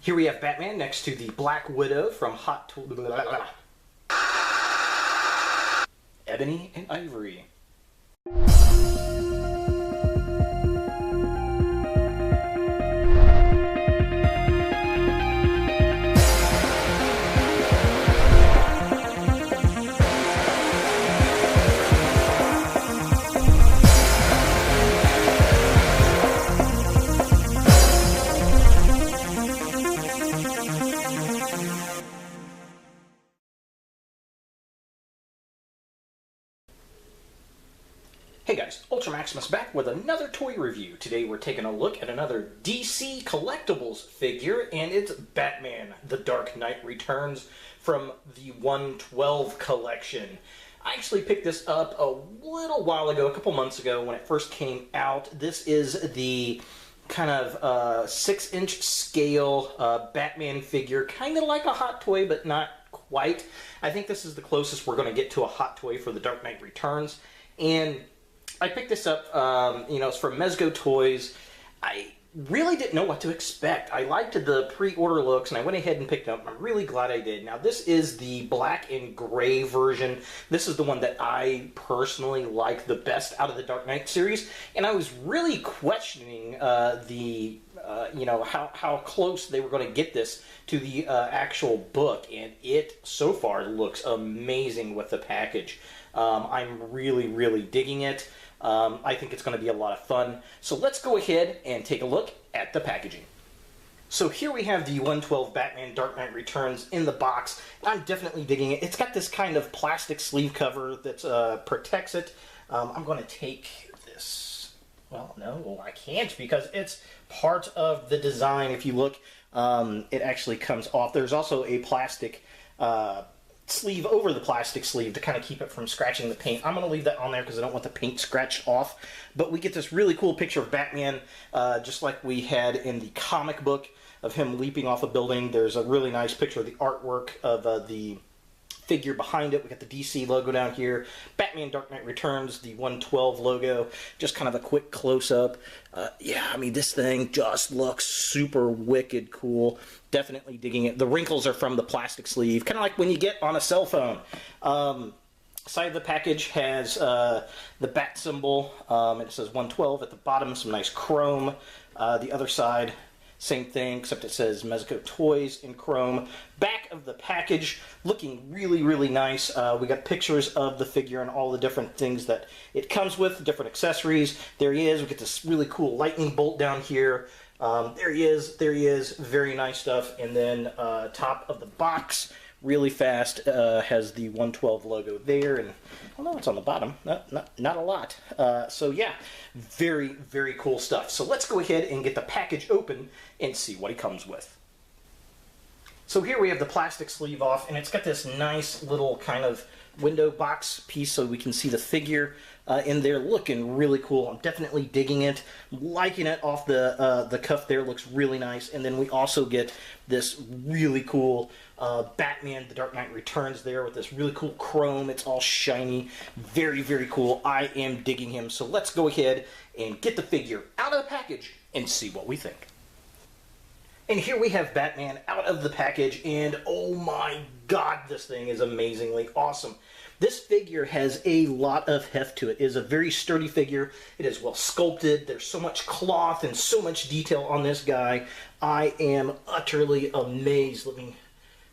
Here we have Batman next to the Black Widow from Ebony and Ivory. Hey guys, Ultra Maximus back with another toy review. Today we're taking a look at another DC Collectibles figure, and it's Batman: The Dark Knight Returns from the 112 collection. I actually picked this up a little while ago, a couple months ago when it first came out. This is the kind of 6-inch scale Batman figure, kind of like a Hot Toy, but not quite. I think this is the closest we're going to get to a Hot Toy for The Dark Knight Returns. And I picked this up, it's from Mezco Toyz. I really didn't know what to expect. I liked the pre-order looks, and I went ahead and picked it up. I'm really glad I did. Now, this is the black and gray version. This is the one that I personally like the best out of the Dark Knight series, and I was really questioning how close they were going to get this to the actual book, and it so far looks amazing with the package. I'm really, really digging it. I think it's going to be a lot of fun. So let's go ahead and take a look at the packaging. So here we have the 112 Batman Dark Knight Returns in the box. I'm definitely digging it. It's got this kind of plastic sleeve cover that protects it. I'm going to take this. Well, no, I can't because it's part of the design. If you look, it actually comes off. There's also a plastic sleeve over the plastic sleeve to kind of keep it from scratching the paint. I'm going to leave that on there because I don't want the paint scratched off. But we get this really cool picture of Batman, just like we had in the comic book of him leaping off a building. There's a really nice picture of the artwork of the figure behind it. We got the DC logo down here. Batman Dark Knight Returns, the 112 logo. Just kind of a quick close-up. Yeah, I mean, this thing just looks super wicked cool. Definitely digging it. The wrinkles are from the plastic sleeve, kind of like when you get on a cell phone. Side of the package has the bat symbol, and it says 112 at the bottom, some nice chrome. The other side, same thing, except it says Mezco Toyz in chrome. Back of the package, looking really, really nice. We got pictures of the figure and all the different things that it comes with, different accessories. There he is. We get this really cool lightning bolt down here. There he is. There he is. Very nice stuff. And then top of the box, really fast, has the 112 logo there. And I don't know what's on the bottom. Not a lot. So yeah, very, very cool stuff. So let's go ahead and get the package open and see what he comes with. So here we have the plastic sleeve off, and it's got this nice little kind of window box piece so we can see the figure in there, looking really cool. I'm definitely digging it, liking it off the cuff there. Looks really nice. And then we also get this really cool Batman The Dark Knight Returns there with this really cool chrome. It's all shiny. Very, very cool. I am digging him. So let's go ahead and get the figure out of the package and see what we think. And here we have Batman out of the package, and oh my god, this thing is amazingly awesome. This figure has a lot of heft to it. It is a very sturdy figure. It is well sculpted. There's so much cloth and so much detail on this guy. I am utterly amazed. Let me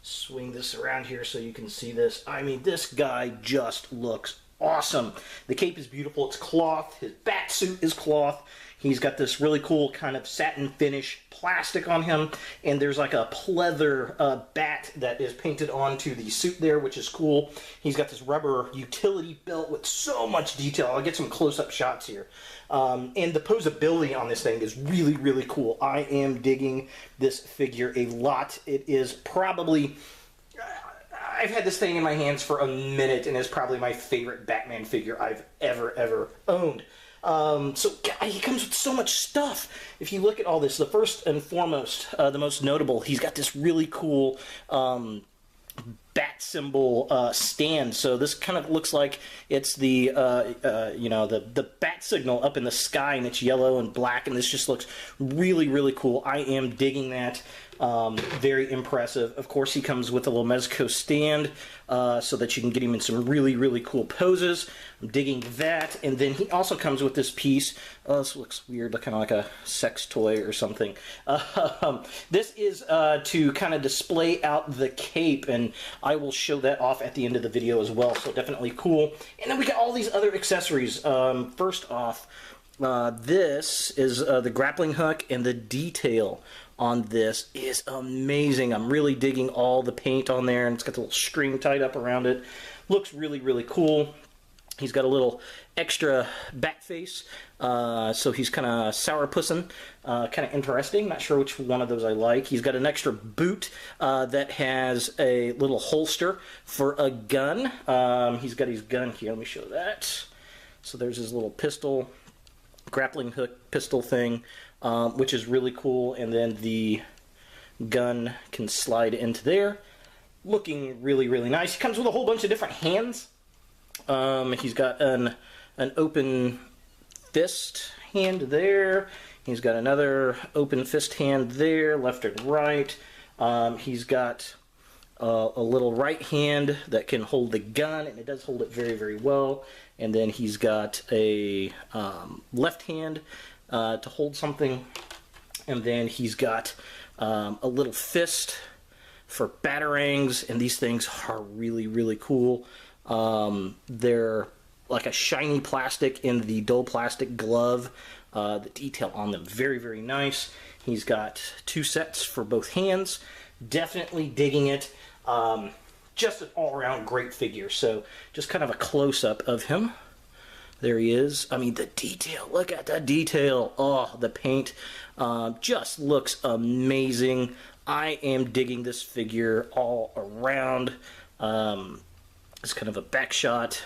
swing this around here so you can see this. I mean, this guy just looks awesome. The cape is beautiful. It's cloth. His bat suit is cloth. He's got this really cool kind of satin finish plastic on him, and there's like a pleather bat that is painted onto the suit there, which is cool. He's got this rubber utility belt with so much detail. I'll get some close-up shots here. And the posability on this thing is really, really cool. I am digging this figure a lot. It is probably... I've had this thing in my hands for a minute, and it's probably my favorite Batman figure I've ever owned. So he comes with so much stuff. If you look at all this, the first and foremost, the most notable, he's got this really cool bat symbol stand. So this kind of looks like it's the you know, the bat signal up in the sky, and it's yellow and black, and this just looks really, really cool. I am digging that. Very impressive. Of course, he comes with a little Mezco stand so that you can get him in some really, really cool poses. I'm digging that. And then he also comes with this piece. Oh, this looks weird, kind of like a sex toy or something. This is to kind of display out the cape, and I will show that off at the end of the video as well, so definitely cool. And then we got all these other accessories. First off, this is the grappling hook, and the detail on this is amazing. I'm really digging all the paint on there, and it's got the little string tied up around it. Looks really, really cool. He's got a little extra bat face, so he's kind of sourpussing, kind of interesting. Not sure which one of those I like. He's got an extra boot that has a little holster for a gun. He's got his gun here. Let me show that. So there's his little pistol, grappling hook pistol thing, which is really cool. And then the gun can slide into there. Looking really, really nice. He comes with a whole bunch of different hands. He's got an open fist hand there. He's got another open fist hand there, left and right. He's got a little right hand that can hold the gun, and it does hold it very, very well. And then he's got a left hand to hold something. And then he's got a little fist for batarangs, and these things are really, really cool. They're like a shiny plastic in the dull plastic glove. The detail on them, very, very nice. He's got two sets for both hands. Definitely digging it. Just an all-around great figure. So just kind of a close-up of him. There he is. I mean, the detail. Look at the detail. Oh, the paint just looks amazing. I am digging this figure all around. It's kind of a back shot.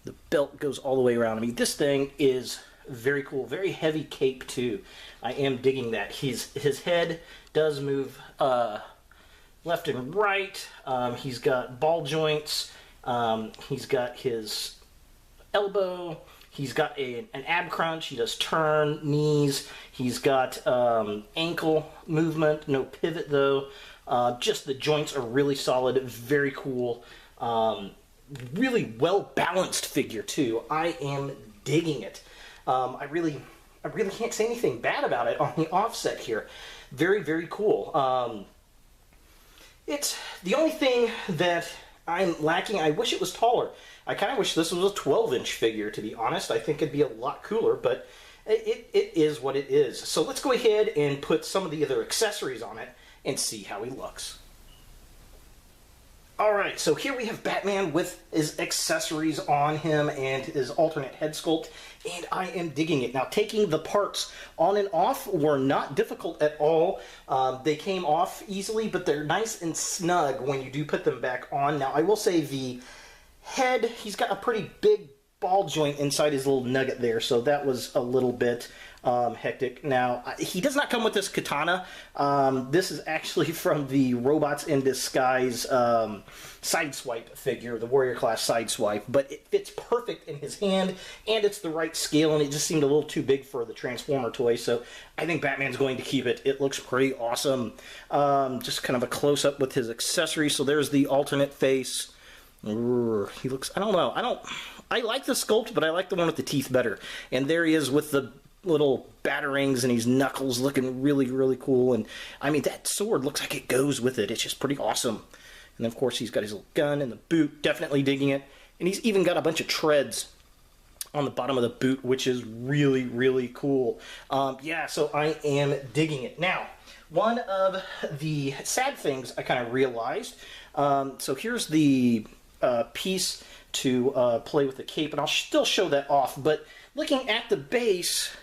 The belt goes all the way around. I mean, this thing is very cool. Very heavy cape, too. I am digging that. His head does move left and right. He's got ball joints. He's got his elbow. He's got an ab crunch. He does turn, knees. He's got ankle movement. No pivot, though. Just the joints are really solid. Very cool. Really well-balanced figure, too. I am digging it. I really can't say anything bad about it on the offset here. Very, very cool. It's the only thing that I'm lacking. I wish it was taller. I kind of wish this was a 12-inch figure, to be honest. I think it'd be a lot cooler, but it is what it is. So let's go ahead and put some of the other accessories on it and see how he looks. Alright, so here we have Batman with his accessories on him and his alternate head sculpt, and I am digging it. Now, taking the parts on and off were not difficult at all. They came off easily, but they're nice and snug when you do put them back on. Now, I will say the head, he's got a pretty big ball joint inside his little nugget there, so that was a little bit hectic. Now, he does not come with this katana. This is actually from the Robots in Disguise Sideswipe figure, the Warrior Class Sideswipe, but it fits perfect in his hand, and it's the right scale, and it just seemed a little too big for the Transformer toy, so I think Batman's going to keep it. It looks pretty awesome. Just kind of a close-up with his accessories. So there's the alternate face. He looks, I don't know, I like the sculpt, but I like the one with the teeth better. And there he is with the little batarangs and his knuckles, looking really, really cool. And I mean, that sword looks like it goes with it. It's just pretty awesome. And then, of course, he's got his little gun and the boot, definitely digging it. And he's even got a bunch of treads on the bottom of the boot, which is really, really cool. Yeah, so I am digging it. Now, one of the sad things I kind of realized, so here's the piece to play with the cape, and I'll still show that off, but looking at the base,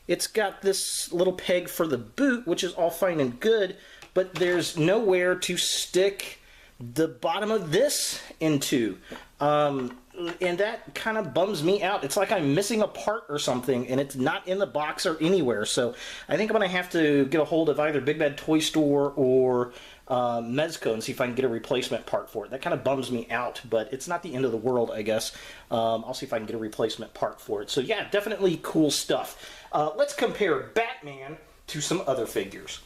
it's got this little peg for the boot, which is all fine and good, but there's nowhere to stick the bottom of this into. And that kind of bums me out. It's like I'm missing a part or something, and it's not in the box or anywhere. So I think I'm going to have to get a hold of either Big Bad Toy Store or Mezco and see if I can get a replacement part for it. That kind of bums me out, but it's not the end of the world, I guess. I'll see if I can get a replacement part for it. So yeah, definitely cool stuff. Let's compare Batman to some other figures.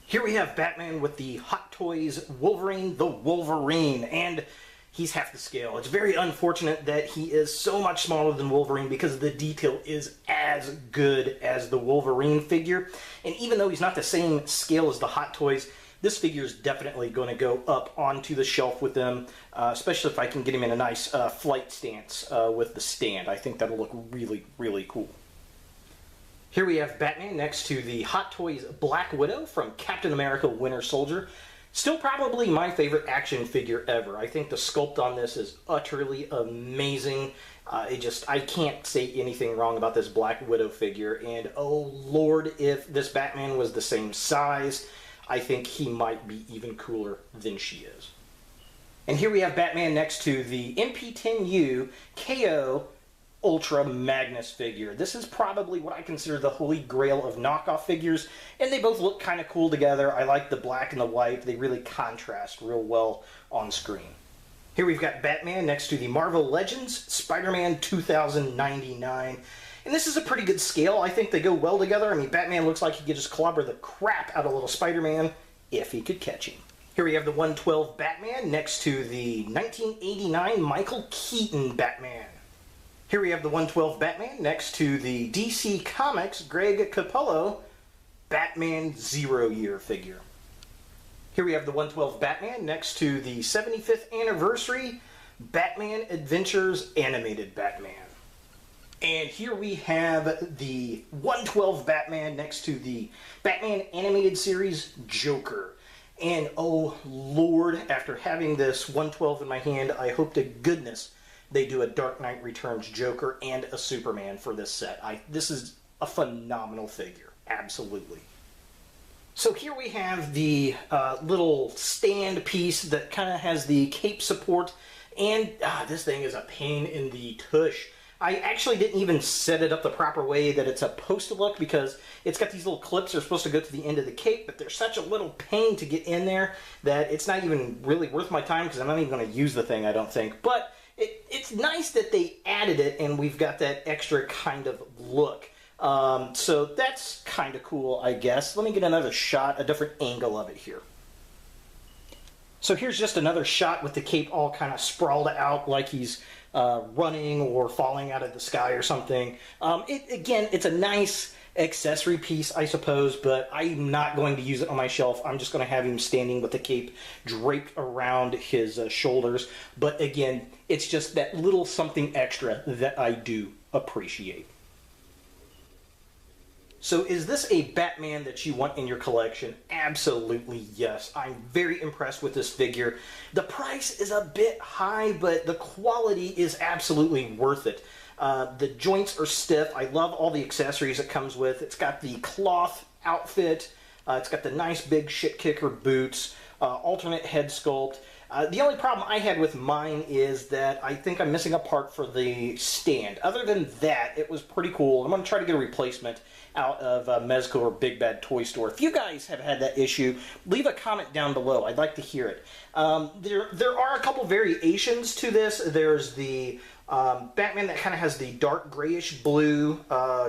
Here we have Batman with the Hot Toys Wolverine the Wolverine, and he's half the scale. It's very unfortunate that he is so much smaller than Wolverine because the detail is as good as the Wolverine figure. And even though he's not the same scale as the Hot Toys, this figure is definitely going to go up onto the shelf with them, especially if I can get him in a nice flight stance with the stand. I think that'll look really, really cool. Here we have Batman next to the Hot Toys Black Widow from Captain America Winter Soldier. Still probably my favorite action figure ever. I think the sculpt on this is utterly amazing. I can't say anything wrong about this Black Widow figure. And oh Lord, if this Batman was the same size, I think he might be even cooler than she is. And here we have Batman next to the MP10U KO Ultra Magnus figure. This is probably what I consider the holy grail of knockoff figures, and they both look kind of cool together. I like the black and the white. They really contrast real well on screen. Here we've got Batman next to the Marvel Legends Spider-Man 2099. And this is a pretty good scale. I think they go well together. I mean, Batman looks like he could just clobber the crap out of little Spider-Man if he could catch him. Here we have the 112 Batman next to the 1989 Michael Keaton Batman. Here we have the 112 Batman next to the DC Comics Greg Capullo Batman 0 Year figure. Here we have the 112 Batman next to the 75th Anniversary Batman Adventures Animated Batman. And here we have the 112 Batman next to the Batman Animated Series Joker. And oh Lord, after having this 112 in my hand, I hope to goodness they do a Dark Knight Returns Joker and a Superman for this set. This is a phenomenal figure, absolutely. So here we have the little stand piece that kind of has the cape support, and this thing is a pain in the tush. I actually didn't even set it up the proper way that it's supposed to look, because it's got these little clips that are supposed to go to the end of the cape, but they're such a little pain to get in there that it's not even really worth my time, because I'm not even going to use the thing, I don't think. But it's nice that they added it, and we've got that extra kind of look. So that's kind of cool, I guess. Let me get another shot, a different angle of it here. So here's just another shot with the cape all kind of sprawled out like he's running or falling out of the sky or something. Again, it's a nice accessory piece, I suppose, but I'm not going to use it on my shelf. I'm just going to have him standing with the cape draped around his shoulders. But again, it's just that little something extra that I do appreciate. So is this a Batman that you want in your collection? Absolutely yes. I'm very impressed with this figure. The price is a bit high, but the quality is absolutely worth it. The joints are stiff. I love all the accessories it comes with. It's got the cloth outfit. It's got the nice big shit kicker boots, alternate head sculpt. The only problem I had with mine is that I think I'm missing a part for the stand. Other than that, it was pretty cool. I'm going to try to get a replacement out of Mezco or Big Bad Toy Store. If you guys have had that issue, leave a comment down below. I'd like to hear it. There are a couple variations to this. There's the Batman that kind of has the dark grayish blue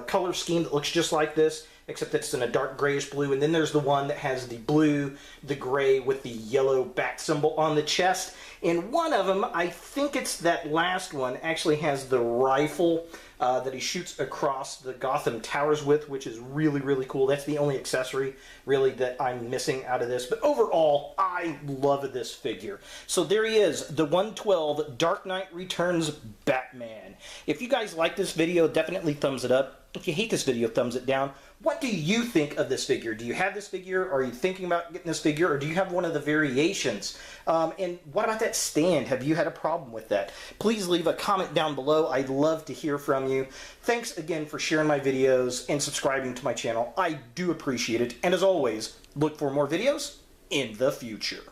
color scheme that looks just like this, except it's in a dark grayish blue. And then there's the one that has the blue, the gray with the yellow bat symbol on the chest. And one of them, I think it's that last one, actually has the rifle that he shoots across the Gotham Towers with, which is really, really cool. That's the only accessory, really, that I'm missing out of this. But overall, I love this figure. So there he is, the 112 Dark Knight Returns Batman. If you guys like this video, definitely thumbs it up. If you hate this video, thumbs it down. What do you think of this figure? Do you have this figure? Are you thinking about getting this figure? Or do you have one of the variations? And what about that stand? Have you had a problem with that? Please leave a comment down below. I'd love to hear from you. Thanks again for sharing my videos and subscribing to my channel. I do appreciate it. And as always, look for more videos in the future.